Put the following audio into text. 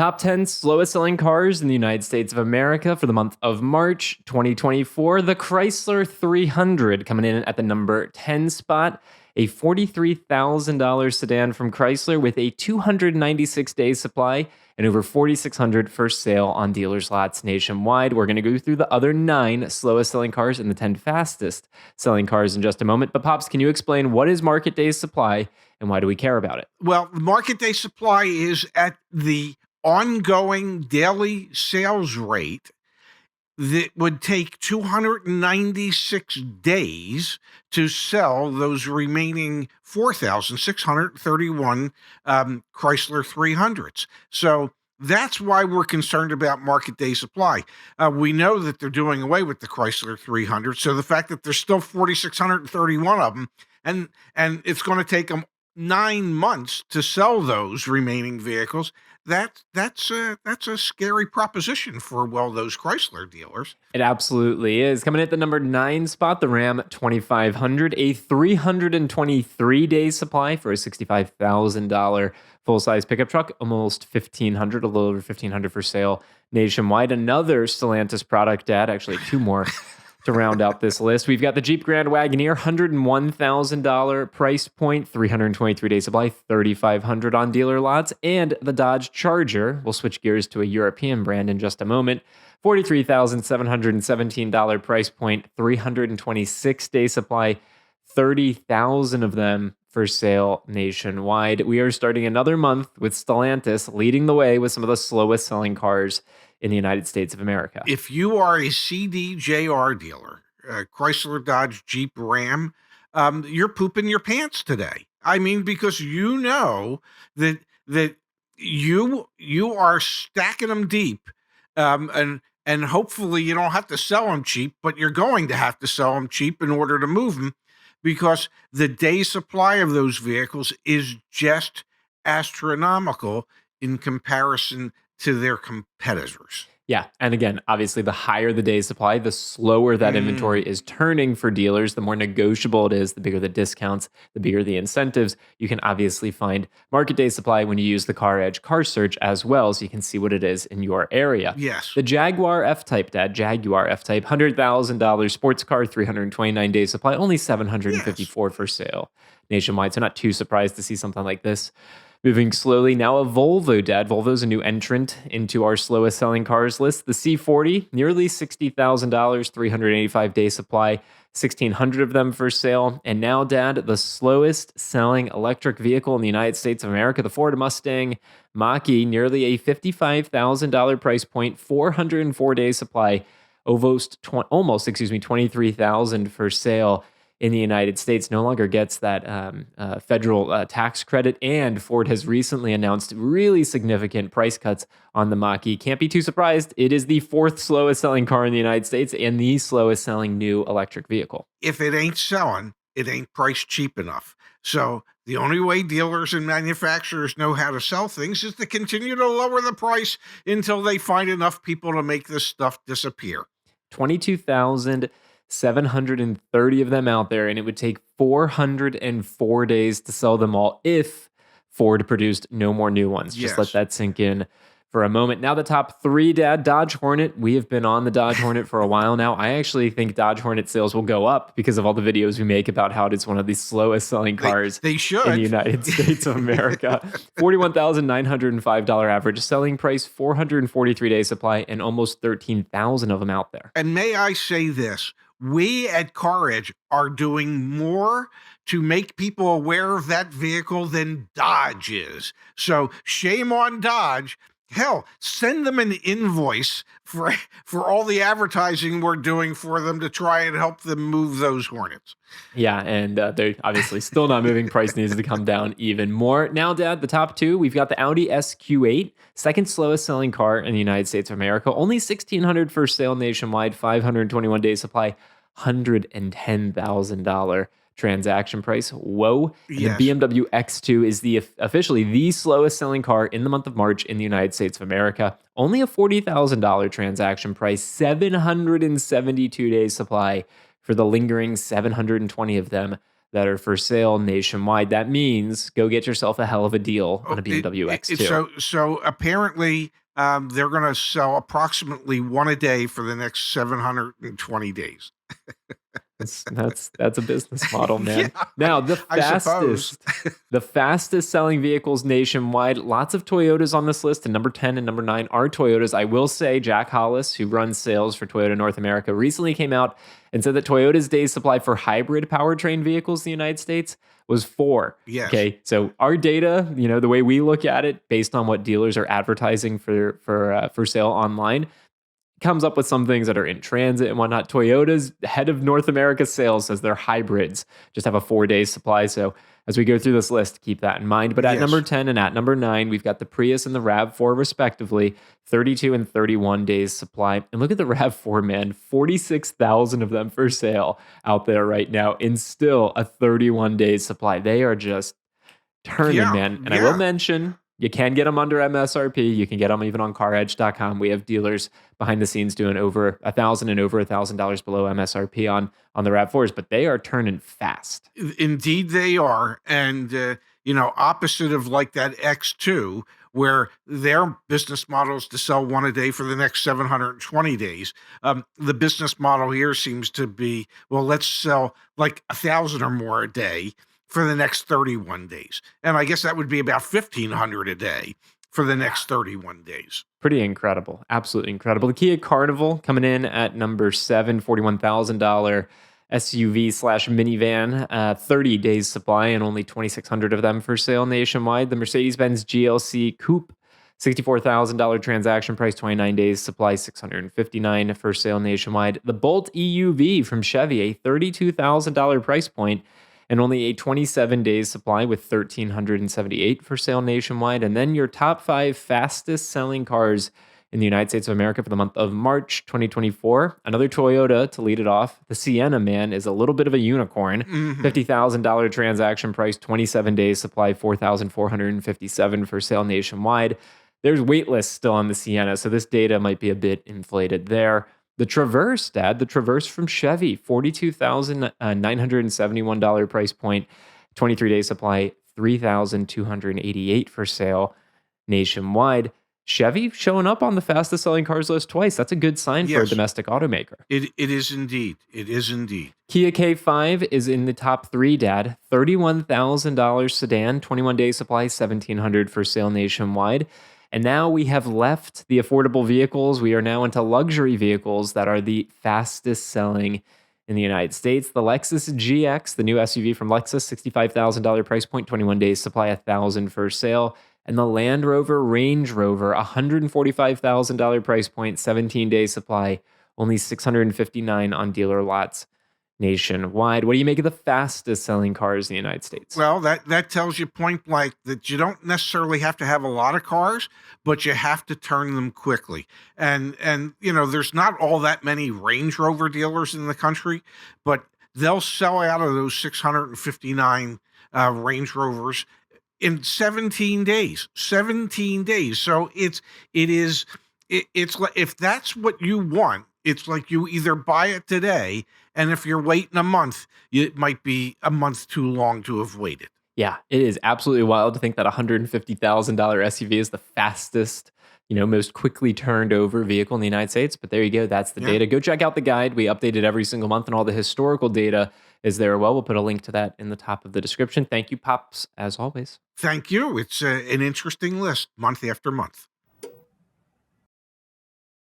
Top 10 slowest selling cars in the United States of America for the month of March 2024. The Chrysler 300 coming in at the number 10 spot. A $43,000 sedan from Chrysler with a 296-day supply and over 4,600 for sale on dealers' lots nationwide. We're going to go through the other 9 slowest selling cars and the 10 fastest selling cars in just a moment. But Pops, can you explain what is market day supply and why do we care about it? Well, the market day supply is at the ongoing daily sales rate that would take 296 days to sell those remaining 4,631 Chrysler 300s. So that's why we're concerned about market day supply. We know that they're doing away with the Chrysler 300. So the fact that there's still 4,631 of them, and it's going to take them 9 months to sell those remaining vehicles, that's a scary proposition for, well, those Chrysler dealers. It absolutely is. Coming at the number 9 spot, the Ram 2500, a 323-day supply for a $65,000 full-size pickup truck, almost 1,500, a little over 1,500 for sale nationwide. Another Stellantis product, Dad, actually 2 more to round out this list. We've got the Jeep Grand Wagoneer, $101,000 price point, 323-day supply, 3,500 on dealer lots, and the Dodge Charger. We'll switch gears to a European brand in just a moment. $43,717 price point, 326-day supply, 30,000 of them for sale nationwide. We are starting another month with Stellantis leading the way with some of the slowest selling cars in the United States of America. If you are a CDJR dealer, Chrysler, Dodge, Jeep, Ram, you're pooping your pants today. I mean, because you know that you are stacking them deep, and hopefully you don't have to sell them cheap, but you're going to have to sell them cheap in order to move them, because the day supply of those vehicles is just astronomical in comparison to their competitors. Yeah. And again, obviously, the higher the day supply, the slower that inventory is turning for dealers, the more negotiable it is, the bigger the discounts, the bigger the incentives. You can obviously find market day supply when you use the CarEdge car search as well, so you can see what it is in your area. Yes. The Jaguar F-Type, Dad, Jaguar F-Type, $100,000 sports car, 329-day supply, only 754 for sale nationwide. So not too surprised to see something like this. Moving slowly, now a Volvo, Dad. Volvo's a new entrant into our slowest selling cars list. The C40, nearly $60,000, 385-day supply, 1,600 of them for sale. And now, Dad, the slowest selling electric vehicle in the United States of America, the Ford Mustang Mach-E, nearly a $55,000 price point, 404-day supply, almost 23,000 for sale in the United States. No longer gets that federal tax credit, and Ford has recently announced really significant price cuts on the Mach-E. Can't be too surprised. It is the 4th slowest selling car in the United States and the slowest selling new electric vehicle. If it ain't selling, it ain't priced cheap enough. So the only way dealers and manufacturers know how to sell things is to continue to lower the price until they find enough people to make this stuff disappear. 22,730 of them out there, and it would take 404 days to sell them all if Ford produced no more new ones. Just let that sink in for a moment. Now the top 3, Dad. Dodge Hornet. We have been on the Dodge Hornet for a while now. I actually think Dodge Hornet sales will go up because of all the videos we make about how it's one of the slowest selling cars they should. in the United States of America. $41,905 average selling price, 443-day supply, and almost 13,000 of them out there. And may I say this? We at CarEdge are doing more to make people aware of that vehicle than Dodge is. So shame on Dodge. Hell, send them an invoice for all the advertising we're doing for them to try and help them move those Hornets. Yeah, and they're obviously still not moving. Price needs to come down even more. Now, Dad, the top 2, we've got the Audi SQ8, second slowest selling car in the United States of America. Only 1,600 for sale nationwide, 521-day supply, $110,000 transaction price. Whoa. Yes. The BMW X2 is officially the slowest selling car in the month of March in the United States of America. Only a $40,000 transaction price, 772 days supply for the lingering 720 of them that are for sale nationwide. That means go get yourself a hell of a deal on a It, BMW it, X2. so apparently they're going to sell approximately one a day for the next 720 days. That's a business model, Yeah, man. Now, I suppose. the fastest selling vehicles nationwide, lots of Toyotas on this list, and number 10 and number 9 are Toyotas. I will say Jack Hollis, who runs sales for Toyota North America, recently came out and said that Toyota's days supply for hybrid powertrain vehicles in the United States was 4. Yes. Okay, so our data, the way we look at it, based on what dealers are advertising for sale online, comes up with some things that are in transit and whatnot. Toyota's head of North America sales says their hybrids just have a 4-day supply. So as we go through this list, keep that in mind. But at Yes. number 10 and at number 9, we've got the Prius and the RAV4 respectively, 32 and 31 days supply. And look at the RAV4, man, 46,000 of them for sale out there right now, and still a 31 days supply. They are just turning, Yeah, man. And I will yeah. mention, you can get them under MSRP. You can get them even on CarEdge.com. We have dealers behind the scenes doing over $1,000 and over $1,000 below MSRP on the RAV4s, but they are turning fast. Indeed, they are. And, opposite of like that X2, where their business model is to sell one a day for the next 720 days. The business model here seems to be, well, let's sell like 1,000 or more a day for the next 31 days. And I guess that would be about 1,500 a day for the next 31 days. Pretty incredible. Absolutely incredible. The Kia Carnival coming in at number 7, $41,000 SUV slash minivan, 30 days supply and only 2,600 of them for sale nationwide. The Mercedes-Benz GLC Coupe, $64,000 transaction price, 29 days supply, 659 for sale nationwide. The Bolt EUV from Chevy, a $32,000 price point, and only a 27 days supply with 1,378 for sale nationwide. And then your top 5 fastest selling cars in the United States of America for the month of March 2024. Another Toyota to lead it off. The Sienna, man, is a little bit of a unicorn. $50,000 transaction price, 27 days supply, 4,457 for sale nationwide. There's wait lists still on the Sienna, so this data might be a bit inflated there. The Traverse, Dad, the Traverse from Chevy, $42,971 price point, 23 day supply, 3,288 for sale nationwide. Chevy showing up on the fastest selling cars list twice. That's a good sign for a Yes. domestic automaker. It is indeed. It is indeed. Kia K5 is in the top 3, Dad. $31,000 sedan, 21 day supply, 1,700 for sale nationwide. And now we have left the affordable vehicles. We are now into luxury vehicles that are the fastest selling in the United States. The Lexus GX, the new SUV from Lexus, $65,000 price point, 21 days supply, 1,000 for sale. And the Land Rover Range Rover, $145,000 price point, 17 days supply, only 659 on dealer lots nationwide. What do you make of the fastest selling cars in the United States? Well, that tells you point blank that you don't necessarily have to have a lot of cars, but you have to turn them quickly. And there's not all that many Range Rover dealers in the country, but they'll sell out of those 659 Range Rovers in 17 days. 17 days. So it's like, if that's what you want, it's like you either buy it today, and if you're waiting a month, it might be a month too long to have waited. Yeah, it is absolutely wild to think that $150,000 SUV is the fastest, most quickly turned over vehicle in the United States. But there you go. That's the data. Go check out the guide. We update it every single month, and all the historical data is there. Well, we'll put a link to that in the top of the description. Thank you, Pops, as always. Thank you. It's an interesting list month after month.